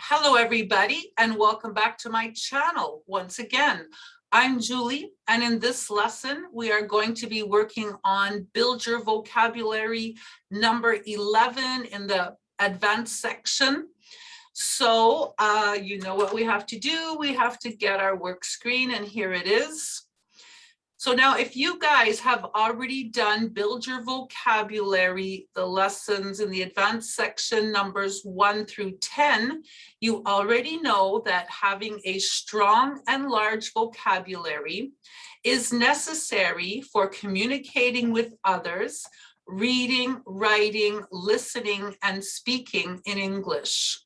Hello, everybody, and welcome back to my channel once again. I'm Julie, and in this lesson, we are going to be working on Build Your Vocabulary number 11 in the advanced section. So you know what we have to do. We have to get our work screen, and here it is. So now if you guys have already done Build Your Vocabulary, the lessons in the advanced section numbers 1 through 10, you already know that having a strong and large vocabulary is necessary for communicating with others, reading, writing, listening, and speaking in English.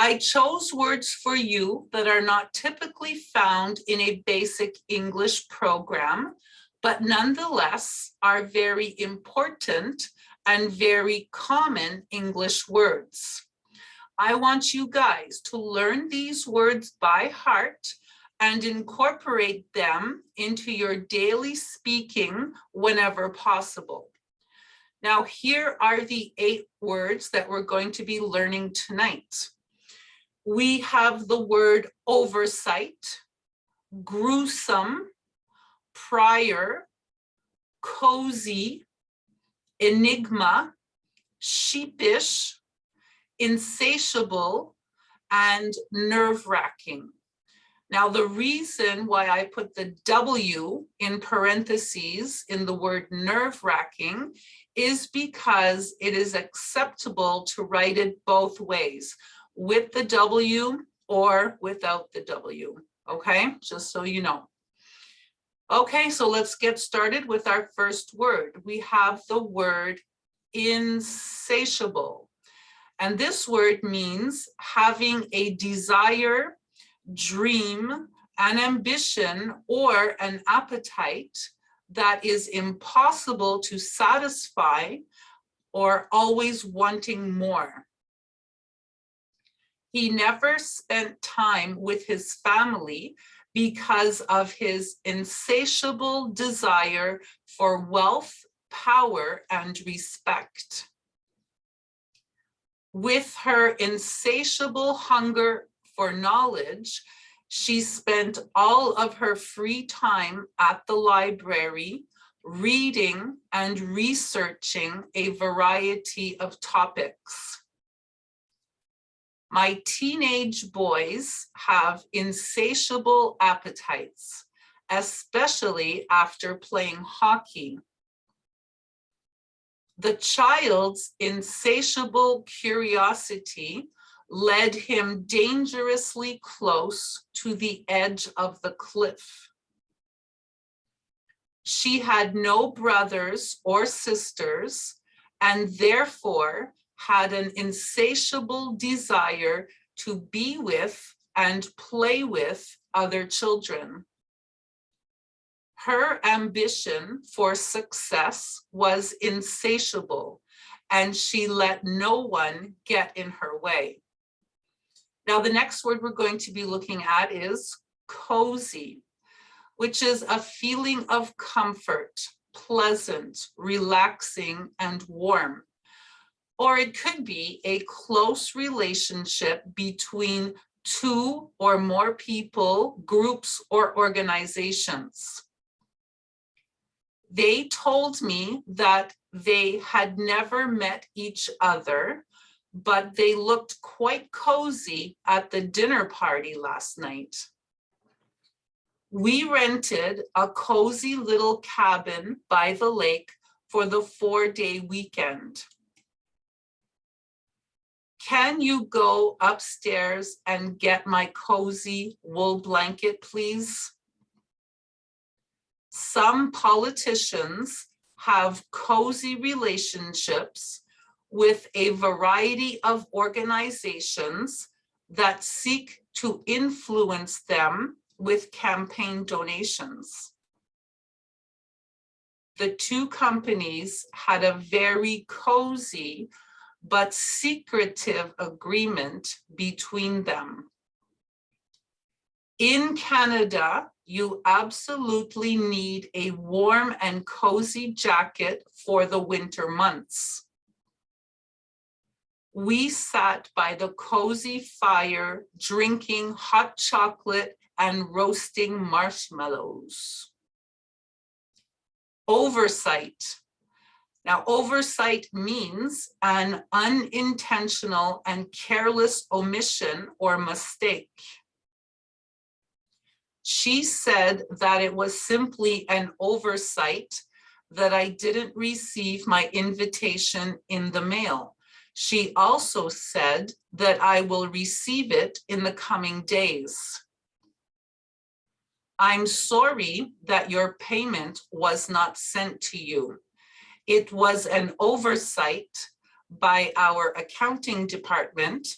I chose words for you that are not typically found in a basic English program, but nonetheless are very important and very common English words. I want you guys to learn these words by heart and incorporate them into your daily speaking whenever possible. Now, here are the 8 words that we're going to be learning tonight. We have the word oversight, gruesome, prior, cozy, enigma, sheepish, insatiable, and nerve-wracking. Now, the reason why I put the W in parentheses in the word nerve-wracking is because it is acceptable to write it both ways, with the W or without the W, okay? Just so you know. Okay, so let's get started with our first word. We have the word insatiable. And this word means having a desire, dream, an ambition, or an appetite that is impossible to satisfy or always wanting more. He never spent time with his family because of his insatiable desire for wealth, power, and respect. With her insatiable hunger for knowledge, she spent all of her free time at the library, reading and researching a variety of topics. My teenage boys have insatiable appetites, especially after playing hockey. The child's insatiable curiosity led him dangerously close to the edge of the cliff. She had no brothers or sisters, and therefore had an insatiable desire to be with and play with other children. Her ambition for success was insatiable, and she let no one get in her way. Now, the next word we're going to be looking at is cozy, which is a feeling of comfort, pleasant, relaxing, and warm. Or it could be a close relationship between 2 or more people, groups, or organizations. They told me that they had never met each other, but they looked quite cozy at the dinner party last night. We rented a cozy little cabin by the lake for the 4-day weekend. Can you go upstairs and get my cozy wool blanket, please? Some politicians have cozy relationships with a variety of organizations that seek to influence them with campaign donations. The 2 companies had a very cozy but secretive agreement between them. In Canada, you absolutely need a warm and cozy jacket for the winter months. We sat by the cozy fire, drinking hot chocolate and roasting marshmallows. Oversight. Now, oversight means an unintentional and careless omission or mistake. She said that it was simply an oversight that I didn't receive my invitation in the mail. She also said that I will receive it in the coming days. I'm sorry that your payment was not sent to you. It was an oversight by our accounting department,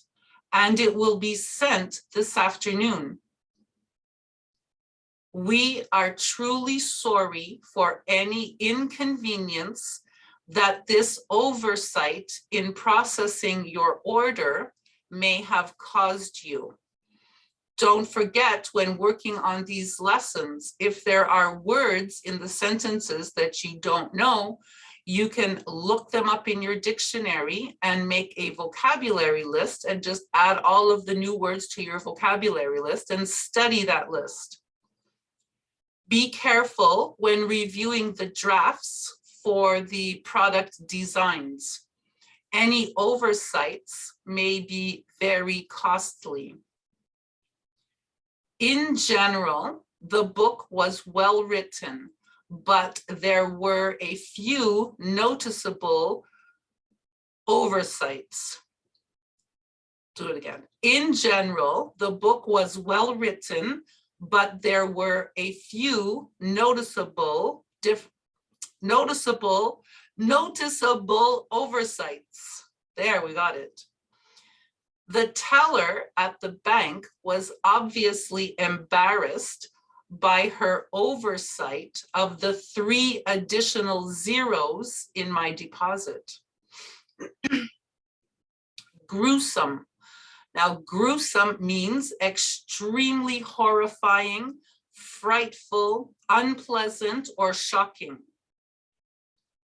and it will be sent this afternoon. We are truly sorry for any inconvenience that this oversight in processing your order may have caused you. Don't forget, when working on these lessons, if there are words in the sentences that you don't know, you can look them up in your dictionary and make a vocabulary list and just add all of the new words to your vocabulary list and study that list. Be careful when reviewing the drafts for the product designs. Any oversights may be very costly. In general, the book was well written, but there were a few noticeable oversights. Do it again. In general, the book was well written, but there were a few noticeable oversights. There, we got it. The teller at the bank was obviously embarrassed by her oversight of the 3 additional zeros in my deposit. Gruesome. Now, gruesome means extremely horrifying, frightful, unpleasant, or shocking.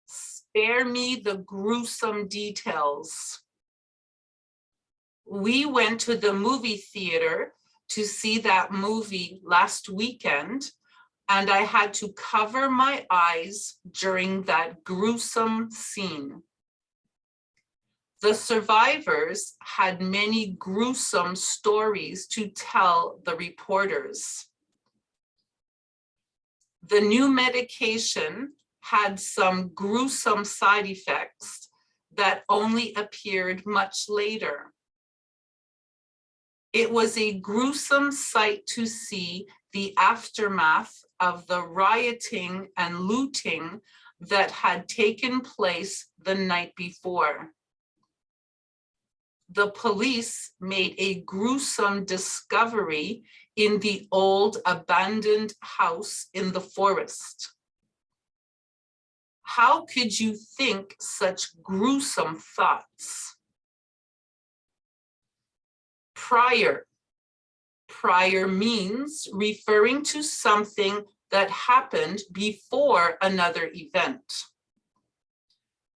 Spare me the gruesome details. We went to the movie theater to see that movie last weekend, and I had to cover my eyes during that gruesome scene. The survivors had many gruesome stories to tell the reporters. The new medication had some gruesome side effects that only appeared much later. It was a gruesome sight to see the aftermath of the rioting and looting that had taken place the night before. The police made a gruesome discovery in the old abandoned house in the forest. How could you think such gruesome thoughts? Prior. Prior means referring to something that happened before another event.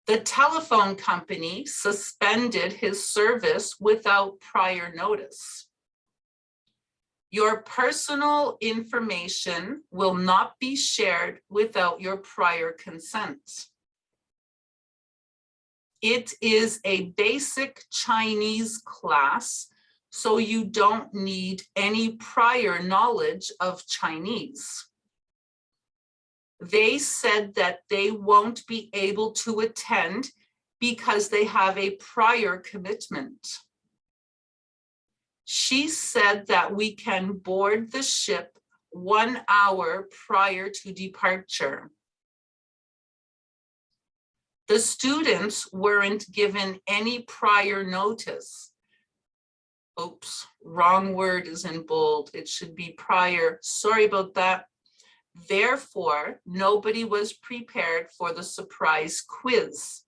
The telephone company suspended his service without prior notice. Your personal information will not be shared without your prior consent. It is a basic Chinese class, so you don't need any prior knowledge of Chinese. They said that they won't be able to attend because they have a prior commitment. She said that we can board the ship 1 hour prior to departure. The students weren't given any prior notice. Oops, wrong word is in bold. It should be prior. Sorry about that. Therefore, nobody was prepared for the surprise quiz.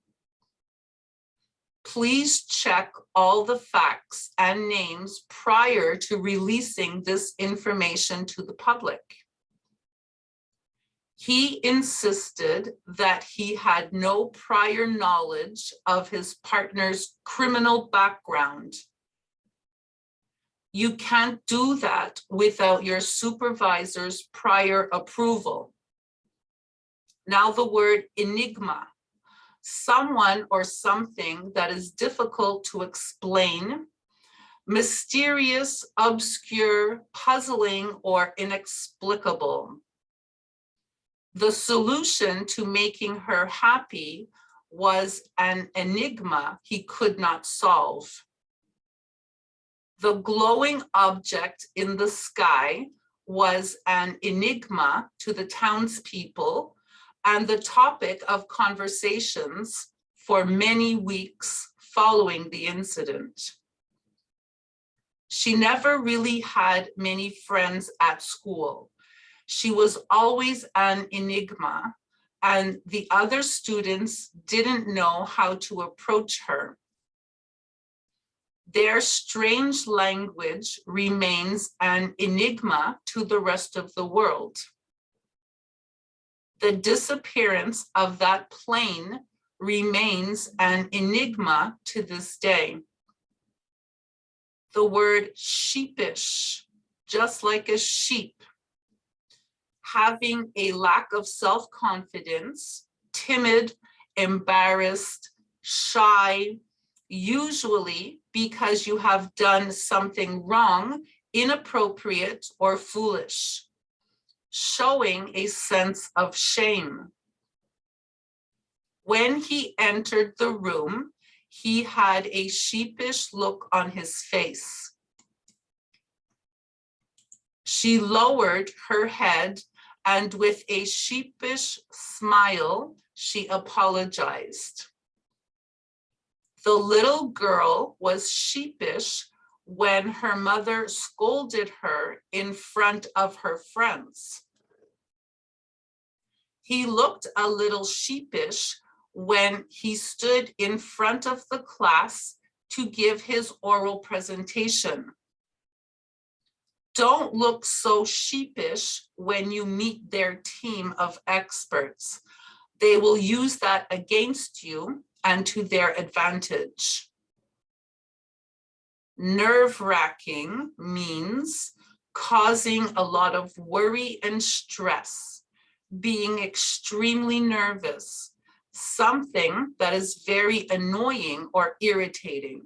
Please check all the facts and names prior to releasing this information to the public. He insisted that he had no prior knowledge of his partner's criminal background. You can't do that without your supervisor's prior approval. Now the word enigma, someone or something that is difficult to explain, mysterious, obscure, puzzling, or inexplicable. The solution to making her happy was an enigma he could not solve. The glowing object in the sky was an enigma to the townspeople and the topic of conversations for many weeks following the incident. She never really had many friends at school. She was always an enigma, and the other students didn't know how to approach her. Their strange language remains an enigma to the rest of the world. The disappearance of that plane remains an enigma to this day. The word sheepish, just like a sheep, having a lack of self-confidence, timid, embarrassed, shy, usually because you have done something wrong, inappropriate, or foolish, showing a sense of shame. When he entered the room, he had a sheepish look on his face. She lowered her head and with a sheepish smile, she apologized. The little girl was sheepish when her mother scolded her in front of her friends. He looked a little sheepish when he stood in front of the class to give his oral presentation. Don't look so sheepish when you meet their team of experts. They will use that against you and to their advantage. Nerve-wracking means causing a lot of worry and stress, being extremely nervous, something that is very annoying or irritating.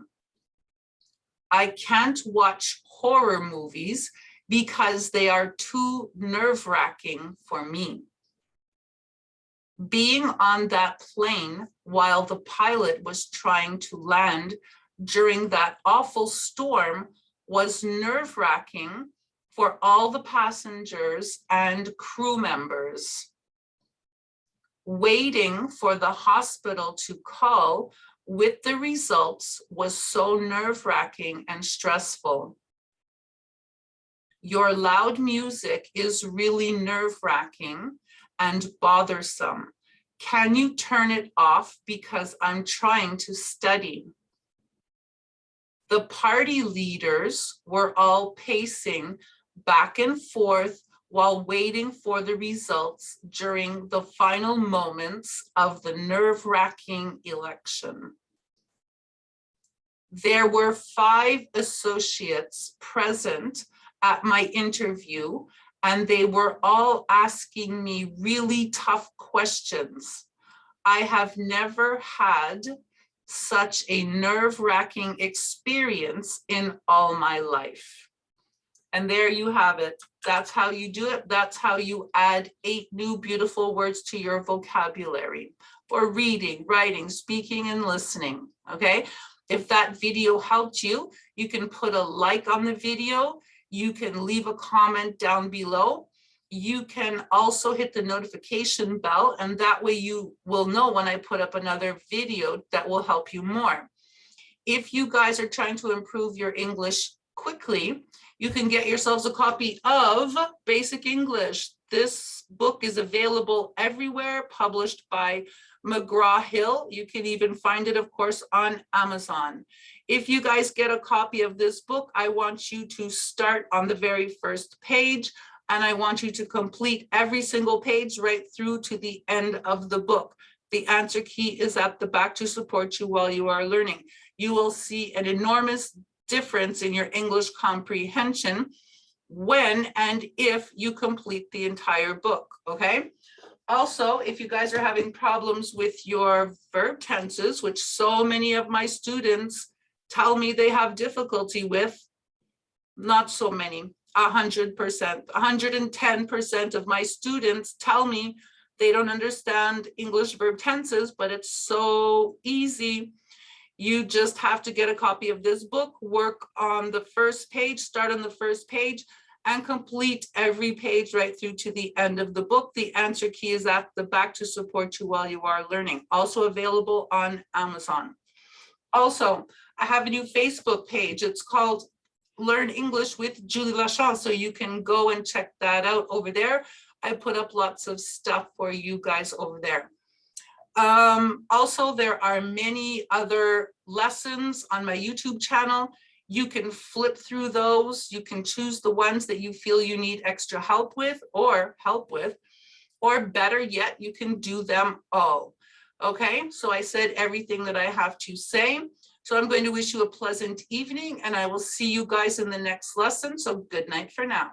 I can't watch horror movies because they are too nerve-wracking for me. Being on that plane while the pilot was trying to land during that awful storm was nerve-wracking for all the passengers and crew members. Waiting for the hospital to call with the results was so nerve-wracking and stressful. Your loud music is really nerve-wracking and bothersome. Can you turn it off because I'm trying to study? The party leaders were all pacing back and forth while waiting for the results during the final moments of the nerve-wracking election. There were 5 associates present at my interview, and they were all asking me really tough questions. I have never had such a nerve-wracking experience in all my life. And there you have it. That's how you do it. That's how you add 8 new beautiful words to your vocabulary for reading, writing, speaking, and listening, okay? If that video helped you, you can put a like on the video. You can leave a comment down below. You can also hit the notification bell, and that way you will know when I put up another video that will help you more. If you guys are trying to improve your English quickly, you can get yourselves a copy of Basic English. This book is available everywhere, published by McGraw-Hill. You can even find it, of course, on Amazon. If you guys get a copy of this book, I want you to start on the very first page. and I want you to complete every single page right through to the end of the book. The answer key is at the back to support you while you are learning. You will see an enormous difference in your English comprehension when and if you complete the entire book, okay? Also, if you guys are having problems with your verb tenses, which so many of my students tell me they have difficulty with, not so many, 100%, 110% of my students tell me they don't understand English verb tenses, but it's so easy. You just have to get a copy of this book, work on the first page, start on the first page, and complete every page right through to the end of the book. The answer key is at the back to support you while you are learning. Also available on Amazon. Also, I have a new Facebook page. It's called Learn English with Julie Lachance. So you can go and check that out over there. I put up lots of stuff for you guys over there. Also, there are many other lessons on my YouTube channel. You can flip through those. You can choose the ones that you feel you need extra help with, or better yet, you can do them all. Okay, so I said everything that I have to say. So I'm going to wish you a pleasant evening, and I will see you guys in the next lesson. So good night for now.